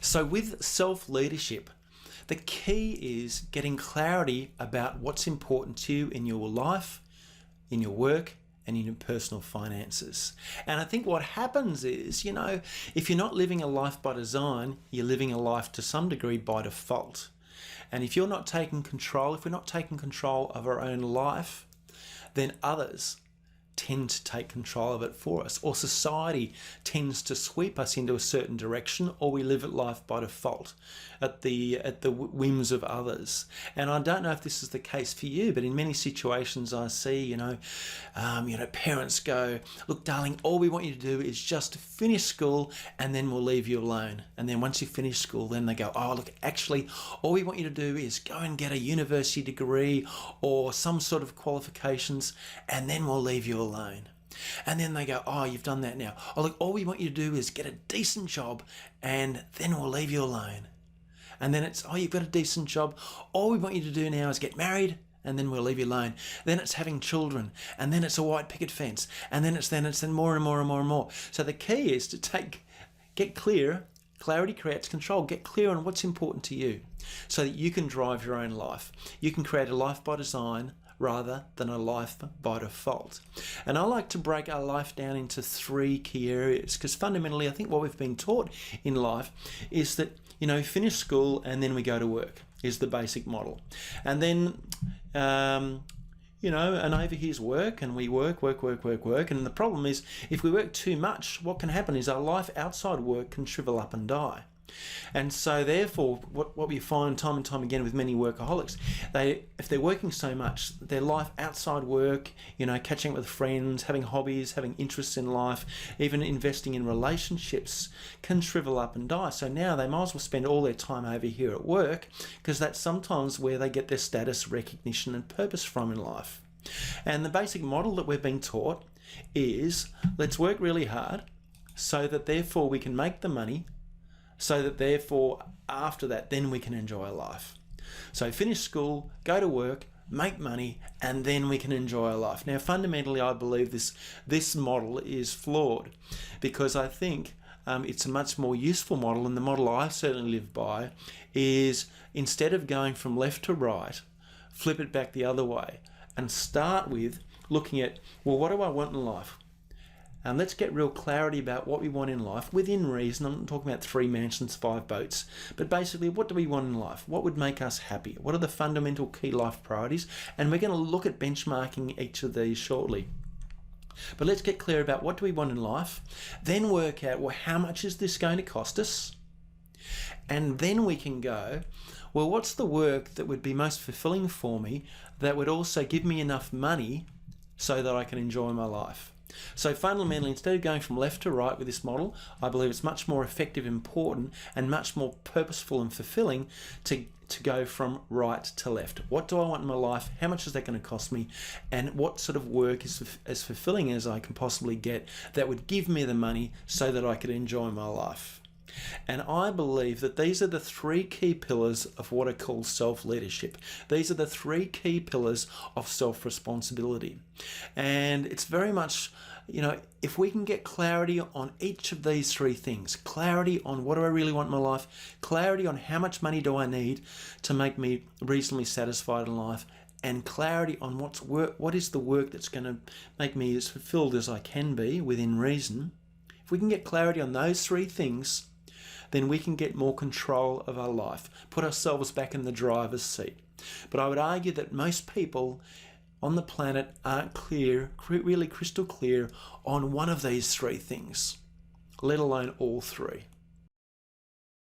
So with self-leadership, the key is getting clarity about what's important to you in your life, in your work, and in your personal finances. And I think what happens is, if you're not living a life by design, you're living a life to some degree by default. And if you're not taking control, if we're not taking control of our own life, then others tend to take control of it for us, or society tends to sweep us into a certain direction, or we live life by default at the whims of others. And I don't know if this is the case for you, but in many situations I see, parents go, look, darling, all we want you to do is just finish school and then we'll leave you alone. And then once you finish school, then they go, oh, look, actually, all we want you to do is go and get a university degree or some sort of qualifications, and then we'll leave you alone. And then they go, oh, you've done that now. Oh, look, all we want you to do is get a decent job and then we'll leave you alone. And then it's, oh, you've got a decent job. All we want you to do now is get married and then we'll leave you alone. Then it's having children, and then it's a white picket fence, and then it's more and more and more and more. So the key is to get clear. Clarity creates control. Get clear on what's important to you so that you can drive your own life. You can create a life by design rather than a life by default. And I like to break our life down into 3 key areas, because fundamentally I think what we've been taught in life is that, finish school and then we go to work is the basic model. And then, and over here's work, and we work. And the problem is, if we work too much, what can happen is our life outside work can shrivel up and die. And so therefore, what we find time and time again with many workaholics, if they're working so much, their life outside work, catching up with friends, having hobbies, having interests in life, even investing in relationships, can shrivel up and die. So now they might as well spend all their time over here at work, because that's sometimes where they get their status, recognition and purpose from in life. And the basic model that we've been taught is, let's work really hard so that therefore we can make the money, so that therefore after that then we can enjoy life. So finish school, go to work, make money, and then we can enjoy our life. Now fundamentally I believe this model is flawed, because I think it's a much more useful model, and the model I certainly live by is, instead of going from left to right, flip it back the other way and start with looking at, well, what do I want in life? And let's get real clarity about what we want in life within reason. I'm not talking about 3 mansions, 5 boats, but basically, what do we want in life? What would make us happy? What are the fundamental key life priorities? And we're going to look at benchmarking each of these shortly. But let's get clear about what do we want in life, then work out, well, how much is this going to cost us? And then we can go, well, what's the work that would be most fulfilling for me, that would also give me enough money so that I can enjoy my life? So fundamentally, instead of going from left to right with this model, I believe it's much more effective, important, and much more purposeful and fulfilling to go from right to left. What do I want in my life? How much is that going to cost me? And what sort of work is as fulfilling as I can possibly get that would give me the money so that I could enjoy my life? And I believe that these are the 3 key pillars of what are called self-leadership. These are the 3 key pillars of self-responsibility. And it's very much, if we can get clarity on each of these 3 things, clarity on what do I really want in my life, clarity on how much money do I need to make me reasonably satisfied in life, and clarity on what is the work that's going to make me as fulfilled as I can be within reason. If we can get clarity on those 3 things, then we can get more control of our life, put ourselves back in the driver's seat. But I would argue that most people on the planet aren't really crystal clear on one of these 3 things, let alone all 3.